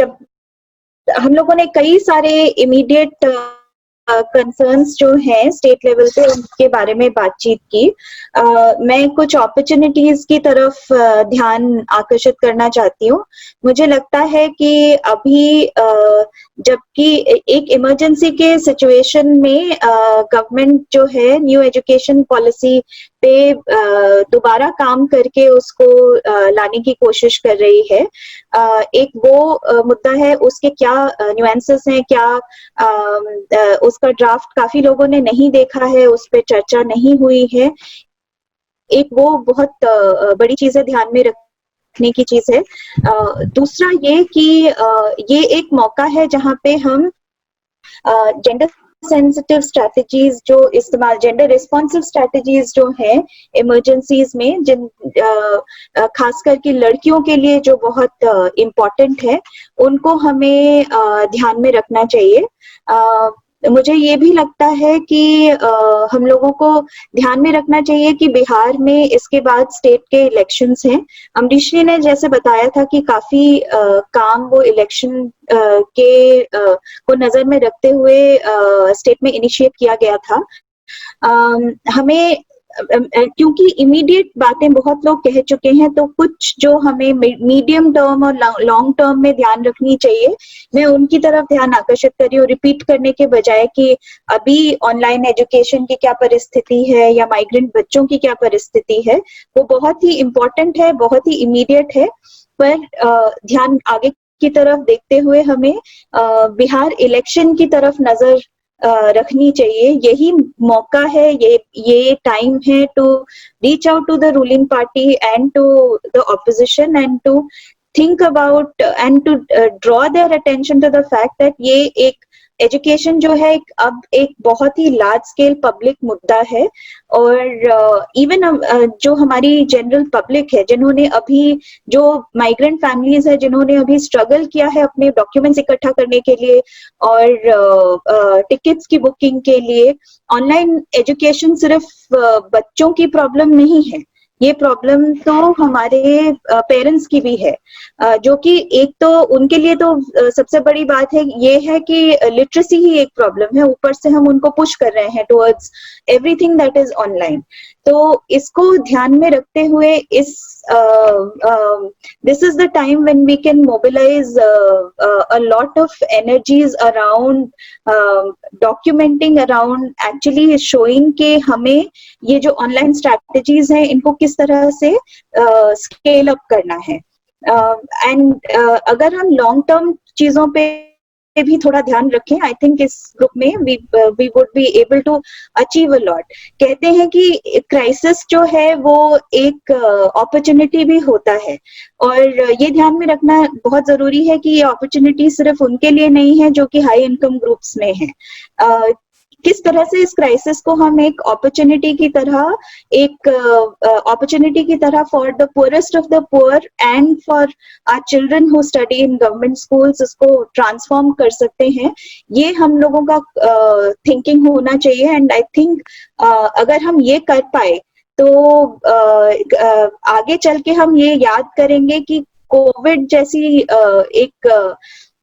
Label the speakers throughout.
Speaker 1: जब हम लोगों ने कई सारे इमीडिएट कंसर्न्स जो हैं स्टेट लेवल पे उनके बारे में बातचीत की। मैं कुछ अपॉर्चुनिटीज की तरफ ध्यान आकर्षित करना चाहती हूँ। मुझे लगता है कि अभी जबकि एक इमरजेंसी के सिचुएशन में गवर्नमेंट जो है न्यू एजुकेशन पॉलिसी पे दोबारा काम करके उसको लाने की कोशिश कर रही है। एक वो मुद्दा है, उसके क्या न्यूएंसेस हैं, क्या उसका ड्राफ्ट काफी लोगों ने नहीं देखा है, उस पर चर्चा नहीं हुई है। एक वो बहुत बड़ी चीज है, ध्यान में रखने की चीज है। दूसरा ये कि ये एक मौका है जहाँ पे हम जेंडर सेंसिटिव स्ट्रैटेजीज जो इस्तेमाल, जेंडर रिस्पॉन्सिव स्ट्रैटेजीज जो हैं इमरजेंसीज में, जिन खास करके लड़कियों के लिए जो बहुत इम्पोर्टेंट है, उनको हमें ध्यान में रखना चाहिए। मुझे ये भी लगता है कि हम लोगों को ध्यान में रखना चाहिए कि बिहार में इसके बाद स्टेट के इलेक्शंस हैं। अमरीश जी ने जैसे बताया था कि काफी काम वो इलेक्शन को नजर में रखते हुए स्टेट में इनिशिएट किया गया था। हमें क्योंकि इमीडिएट बातें बहुत लोग कह चुके हैं, तो कुछ जो हमें मीडियम टर्म और लॉन्ग टर्म में ध्यान रखनी चाहिए, मैं उनकी तरफ ध्यान आकर्षित कर रही हूँ, रिपीट करने के बजाय कि अभी ऑनलाइन एजुकेशन की क्या परिस्थिति है या माइग्रेंट बच्चों की क्या परिस्थिति है। वो बहुत ही इम्पोर्टेंट है, बहुत ही इमीडिएट है, पर ध्यान आगे की तरफ देखते हुए हमें बिहार इलेक्शन की तरफ नजर रखनी चाहिए। यही मौका है, ये टाइम है to reach out to the ruling party and to the opposition and to think about and to draw their attention to the fact that ये एक एजुकेशन जो है अब एक बहुत ही लार्ज स्केल पब्लिक मुद्दा है। और इवन जो हमारी जनरल पब्लिक है, जिन्होंने अभी, जो माइग्रेंट फैमिलीज है जिन्होंने अभी स्ट्रगल किया है अपने डॉक्यूमेंट्स इकट्ठा करने के लिए और टिकट्स की बुकिंग के लिए, ऑनलाइन एजुकेशन सिर्फ बच्चों की प्रॉब्लम नहीं है, ये प्रॉब्लम तो हमारे पेरेंट्स की भी है। जो कि एक तो उनके लिए तो सबसे बड़ी बात है ये है कि लिटरेसी ही एक प्रॉब्लम है, ऊपर से हम उनको पुश कर रहे हैं towards everything that is online. तो इसको ध्यान में रखते हुए this is the time when we can mobilize a lot of energies around documenting, around actually showing कि हमें ये जो ऑनलाइन स्ट्रैटेजीज हैं इनको किस तरह से स्केल अप करना है। एंड अगर हम लॉन्ग टर्म चीजों पे भी थोड़ा ध्यान रखें, आई थिंक इस ग्रुप में we would be able to achieve a lot. कहते हैं कि क्राइसिस जो है वो एक अपॉर्चुनिटी भी होता है, और ये ध्यान में रखना बहुत जरूरी है कि ये अपॉर्चुनिटी सिर्फ उनके लिए नहीं है जो कि हाई इनकम ग्रुप्स में है। किस तरह से इस क्राइसिस को हम एक अपॉर्चुनिटी की तरह, एक अपॉर्चुनिटी की तरह for the poorest of the poor and for our children who study in government schools, इसको ट्रांसफॉर्म कर सकते हैं, ये हम लोगों का थिंकिंग होना चाहिए। एंड आई थिंक अगर हम ये कर पाए तो आगे चल के हम ये याद करेंगे कि कोविड जैसी एक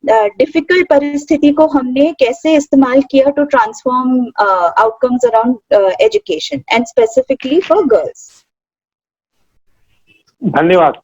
Speaker 1: डिफिकल्ट परिस्थिति को हमने कैसे इस्तेमाल किया to transform outcomes around education and specifically for girls.
Speaker 2: धन्यवाद।